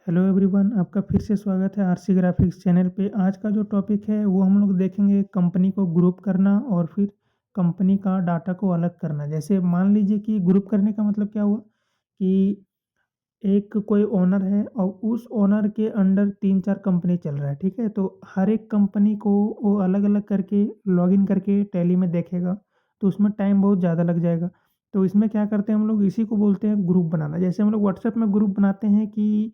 Hello everyone, आपका फिर से स्वागत है आरसी ग्राफिक्स चैनल पे। आज का जो टॉपिक है वो हम लोग देखेंगे कंपनी को ग्रुप करना और फिर कंपनी का डाटा को अलग करना। जैसे मान लीजिए कि ग्रुप करने का मतलब क्या हुआ कि एक कोई ओनर है और उस ओनर के अंडर 3-4 कंपनी चल रहा है, ठीक है? तो हर एक कंपनी को वो अलग-अलग करके लॉगिन करके टैली में देखेगा, तो उसमें टाइम बहुत ज़्यादा लग जाएगा। तो इसमें क्या करते हैं हम लोग, इसी को बोलते हैं ग्रुप बनाना। जैसे हम लोग व्हाट्सएप में ग्रुप बनाते हैं कि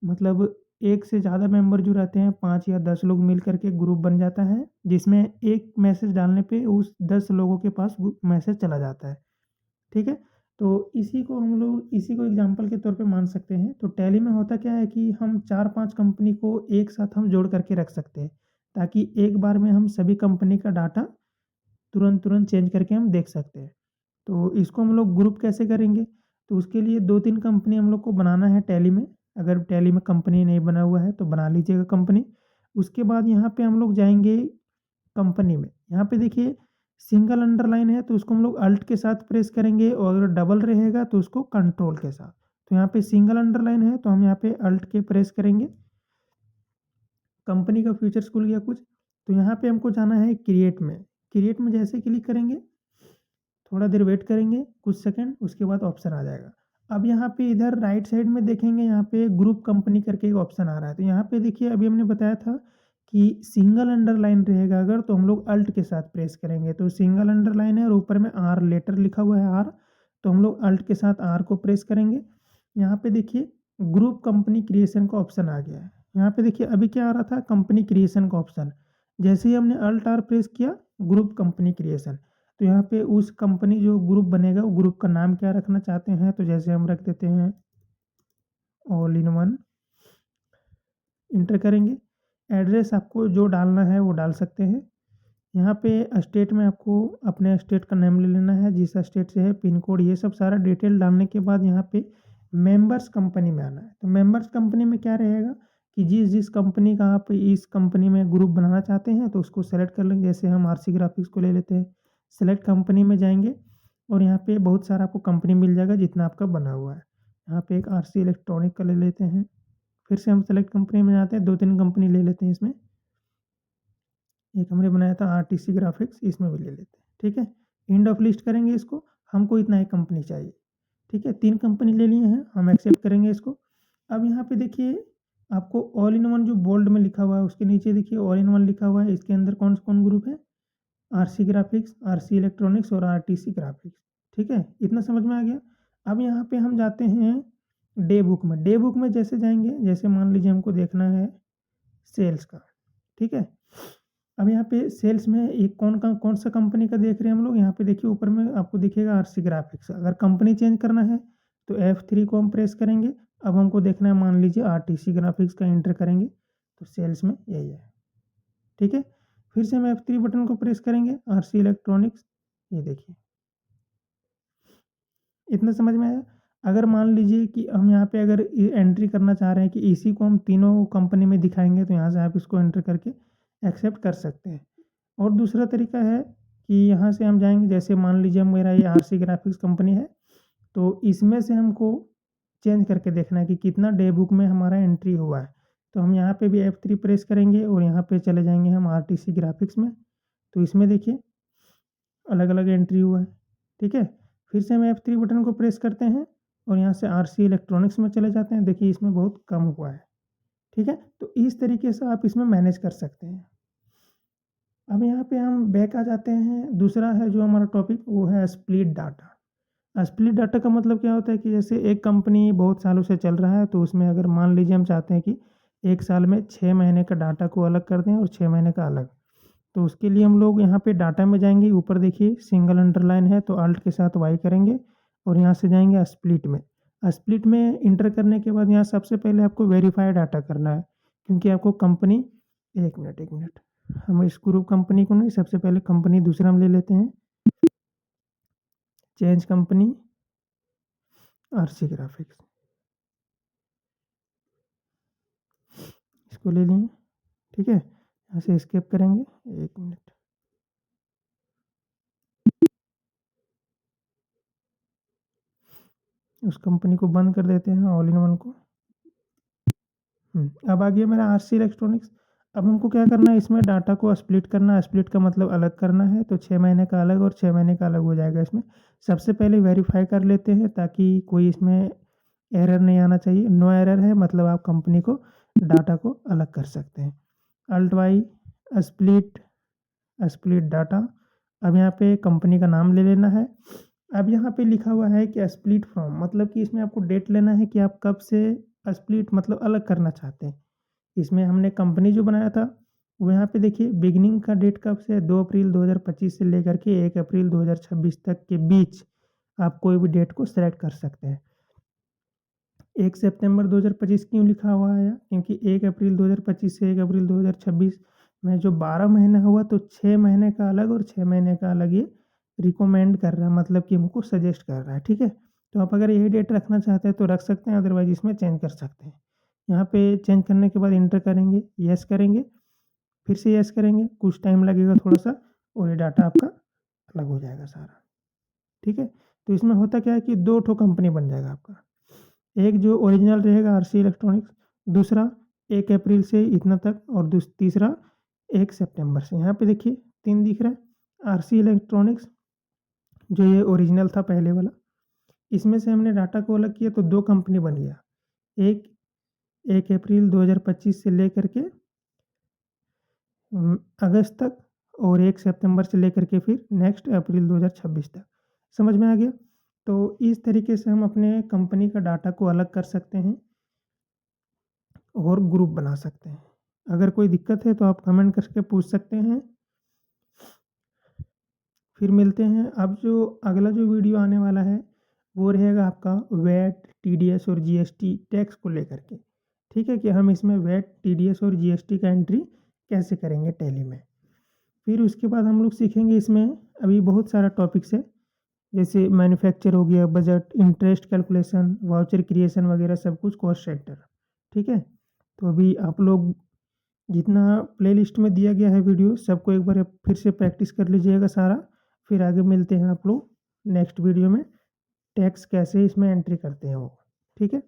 मतलब एक से ज़्यादा मेंबर जो रहते हैं 5 या 10 लोग मिल कर के ग्रुप बन जाता है, जिसमें एक मैसेज डालने पे उस 10 लोगों के पास वो मैसेज चला जाता है, ठीक है? तो इसी को एग्ज़ाम्पल के तौर पे मान सकते हैं। तो टैली में होता क्या है कि हम 4-5 कंपनी को एक साथ हम जोड़ करके रख सकते हैं, ताकि एक बार में हम सभी कंपनी का डाटा तुरंत-तुरंत चेंज करके हम देख सकते हैं। तो इसको हम लोग ग्रुप कैसे करेंगे? तो उसके लिए 2-3 कंपनी हम लोग को बनाना है टैली में। अगर टैली में कंपनी नहीं बना हुआ है तो बना लीजिएगा कंपनी। उसके बाद यहाँ पे हम लोग जाएँगे कंपनी में। यहाँ पे देखिए सिंगल अंडरलाइन है तो उसको हम लोग अल्ट के साथ प्रेस करेंगे और अगर डबल रहेगा तो उसको कंट्रोल के साथ। तो यहाँ पे सिंगल अंडरलाइन है तो हम यहाँ पे अल्ट के प्रेस करेंगे। कंपनी का फीचर्स खुल गया कुछ। तो यहाँ पे हमको जाना है क्रिएट में। क्रिएट में जैसे क्लिक करेंगे, थोड़ा देर वेट करेंगे कुछ सेकंड, उसके बाद ऑप्शन आ जाएगा। अब यहाँ पे इधर राइट साइड में देखेंगे, यहाँ पे ग्रुप कंपनी करके एक ऑप्शन आ रहा है। तो यहाँ पे देखिए अभी हमने बताया था कि सिंगल अंडरलाइन रहेगा अगर तो हम लोग अल्ट के साथ प्रेस करेंगे। तो सिंगल अंडरलाइन है और ऊपर में आर लेटर लिखा हुआ है आर, तो हम लोग अल्ट के साथ आर को प्रेस करेंगे। यहाँ पे देखिए ग्रुप कंपनी क्रिएशन का ऑप्शन आ गया है। यहाँ पे देखिए अभी क्या आ रहा था, कंपनी क्रिएशन का ऑप्शन। जैसे ही हमने अल्ट आर प्रेस किया, ग्रुप कंपनी क्रिएशन। तो यहाँ पे उस कंपनी जो ग्रुप बनेगा वो ग्रुप का नाम क्या रखना चाहते हैं, तो जैसे हम रख देते हैं ऑल इन वन। इंटर करेंगे, एड्रेस आपको जो डालना है वो डाल सकते हैं। यहाँ पे स्टेट में आपको अपने स्टेट का नाम ले लेना है, जिस स्टेट से है, पिन कोड, ये सब सारा डिटेल डालने के बाद यहाँ पे मेंबर्स कंपनी में आना है। तो मेंबर्स कंपनी में क्या रहेगा कि जिस जिस कंपनी का आप इस कंपनी में ग्रुप बनाना चाहते हैं तो उसको सेलेक्ट कर लेंगे। जैसे हम आरसी ग्राफिक्स को ले लेते हैं, सेलेक्ट कंपनी में जाएंगे और यहाँ पे बहुत सारा आपको कंपनी मिल जाएगा जितना आपका बना हुआ है। यहाँ पे एक आरसी इलेक्ट्रॉनिक का ले लेते हैं, फिर से हम सेलेक्ट कंपनी में जाते हैं, 2-3 कंपनी ले लेते हैं इसमें। एक हमने बनाया था आरटीसी ग्राफिक्स, इसमें भी ले लेते हैं, ठीक है? एंड ऑफ लिस्ट करेंगे इसको, हमको इतना ही कंपनी चाहिए, ठीक है? 3 कंपनी ले लिए हैं, हम एक्सेप्ट करेंगे इसको। अब यहाँ पे देखिए आपको ऑल इन वन जो बोल्ड में लिखा हुआ है उसके नीचे देखिए ऑल इन वन लिखा हुआ है, इसके अंदर कौन-कौन ग्रुप है? आरसी ग्राफिक्स, आरसी इलेक्ट्रॉनिक्स और आरटीसी ग्राफिक्स, ठीक है? इतना समझ में आ गया? अब यहाँ पे हम जाते हैं डे बुक में। डे बुक में जैसे जाएँगे, जैसे मान लीजिए हमको देखना है सेल्स का, ठीक है? अब यहाँ पे सेल्स में एक कौन सा कंपनी का देख रहे हैं हम लोग, यहाँ पे देखिए ऊपर में आपको दिखेगा आरसी ग्राफिक्स। अगर कंपनी चेंज करना है तो F3 को हम प्रेस करेंगे। अब हमको देखना है, मान लीजिए आरटीसी ग्राफिक्स का एंटर करेंगे तो सेल्स में यही है, ठीक है? फिर से हम F3 बटन को प्रेस करेंगे, आरसी इलेक्ट्रॉनिक्स, ये देखिए। इतना समझ में आया? अगर मान लीजिए कि हम यहाँ पे अगर एंट्री करना चाह रहे हैं कि इसी को हम तीनों कंपनी में दिखाएंगे तो यहाँ से आप इसको एंटर करके एक्सेप्ट कर सकते हैं। और दूसरा तरीका है कि यहाँ से हम जाएँगे, जैसे मान लीजिए मेरा ये आरसी ग्राफिक्स कंपनी है, तो इसमें से हमको चेंज करके देखना है कि कितना डे बुक में हमारा एंट्री हुआ है। तो हम यहाँ पे भी F3 प्रेस करेंगे और यहाँ पे चले जाएँगे हम आरटीसी ग्राफिक्स में। तो इसमें देखिए अलग-अलग एंट्री हुआ है, ठीक है? फिर से हम F3 बटन को प्रेस करते हैं और यहाँ से आरसी इलेक्ट्रॉनिक्स में चले जाते हैं। देखिए इसमें बहुत कम हुआ है, ठीक है? तो इस तरीके से आप इसमें मैनेज कर सकते हैं। अब यहाँ पे हम बैक आ जाते हैं। दूसरा है जो हमारा टॉपिक, वो है स्प्लिट डाटा। स्प्लिट डाटा का मतलब क्या होता है कि जैसे एक कंपनी बहुत सालों से चल रहा है तो उसमें अगर मान लीजिए हम चाहते हैं कि 1 साल में 6 महीने का डाटा को अलग कर दें और 6 महीने का अलग। तो उसके लिए हम लोग यहाँ पे डाटा में जाएँगे, ऊपर देखिए सिंगल अंडरलाइन है तो अल्ट के साथ वाई करेंगे और यहाँ से जाएँगे स्प्लिट में। स्प्लिट में इंटर करने के बाद यहाँ सबसे पहले आपको वेरीफाई डाटा करना है, क्योंकि आपको कंपनी, 1 मिनट, हम इस ग्रुप कंपनी को नहीं, सबसे पहले कंपनी दूसरा हम ले लेते हैं, चेंज कंपनी, आरसी ग्राफिक्स, इसको ले लिए, ठीक है? यहाँ से एस्केप करेंगे, 1 मिनट। उस कंपनी को बंद कर देते हैं, ऑल इन वन को। अब आ गया मेरा आरसी इलेक्ट्रॉनिक्स। अब हमको क्या करना है, इसमें डाटा को स्प्लिट करना है। स्प्लिट का मतलब अलग करना है, तो 6 महीने का अलग और 6 महीने का अलग हो जाएगा इसमें। सबसे पहले वेरीफाई कर लेते हैं ताकि कोई इसमें एरर नहीं आना चाहिए। नो एरर है मतलब आप कंपनी को डाटा को अलग कर सकते हैं। Alt Y split split data. अब यहाँ पे कंपनी का नाम ले लेना है। अब यहाँ पे लिखा हुआ है कि स्प्लिट फ्रॉम, मतलब कि इसमें आपको डेट लेना है कि आप कब से स्प्लिट मतलब अलग करना चाहते हैं। इसमें हमने कंपनी जो बनाया था वो यहाँ पे देखिए बिगिनिंग का डेट कब से है, 2 अप्रैल 2025 से लेकर के 1 अप्रैल 2026 तक के बीच आप कोई भी डेट को सेलेक्ट कर सकते हैं। 1 सितंबर 2025 क्यों लिखा हुआ है, क्योंकि 1 अप्रैल 2025 से 1 अप्रैल 2026 में जो 12 महीना हुआ तो 6 महीने का अलग और 6 महीने का अलग ये रिकमेंड कर रहा है, मतलब कि हमको सजेस्ट कर रहा है। ठीक है, तो आप अगर यही डेट रखना चाहते हैं तो रख सकते हैं, अदरवाइज इसमें चेंज कर सकते हैं। यहाँ पे चेंज करने के बाद इंटर करेंगे, यस करेंगे, फिर से यस करेंगे, कुछ टाइम लगेगा थोड़ा सा और ये डाटा आपका अलग हो जाएगा सारा। ठीक है, तो इसमें होता क्या है कि 2 ठो कंपनी बन जाएगा आपका। एक जो ओरिजिनल रहेगा आरसी इलेक्ट्रॉनिक्स, दूसरा 1 अप्रैल से इतना तक और तीसरा 1 सितंबर से। यहाँ पे देखिए 3 दिख रहा है। आरसी इलेक्ट्रॉनिक्स जो ये ओरिजिनल था पहले वाला, इसमें से हमने डाटा को अलग किया तो 2 कंपनी बन गया। एक 1 अप्रैल 2025 से लेकर के अगस्त तक और 1 सितंबर से लेकर के फिर नेक्स्ट अप्रैल 2026 तक। समझ में आ गया? तो इस तरीके से हम अपने कंपनी का डाटा को अलग कर सकते हैं और ग्रुप बना सकते हैं। अगर कोई दिक्कत है तो आप कमेंट करके पूछ सकते हैं। फिर मिलते हैं। अब जो अगला जो वीडियो आने वाला है वो रहेगा आपका वैट, टीडीएस और जीएसटी टैक्स को लेकर के। ठीक है, कि हम इसमें वैट, टीडीएस और जीएसटी का एंट्री कैसे करेंगे टैली में। फिर उसके बाद हम लोग सीखेंगे इसमें अभी बहुत सारा टॉपिक्स है, जैसे मैन्युफैक्चर हो गया, budget, interest calculation, voucher creation वगैरह सब कुछ, कॉस्ट सेंटर। ठीक है, तो अभी आप लोग जितना प्लेलिस्ट में दिया गया है वीडियो सबको एक बार फिर से प्रैक्टिस कर लीजिएगा सारा। फिर आगे मिलते हैं आप लोग नेक्स्ट वीडियो में, टैक्स कैसे इसमें एंट्री करते हैं वो। ठीक है।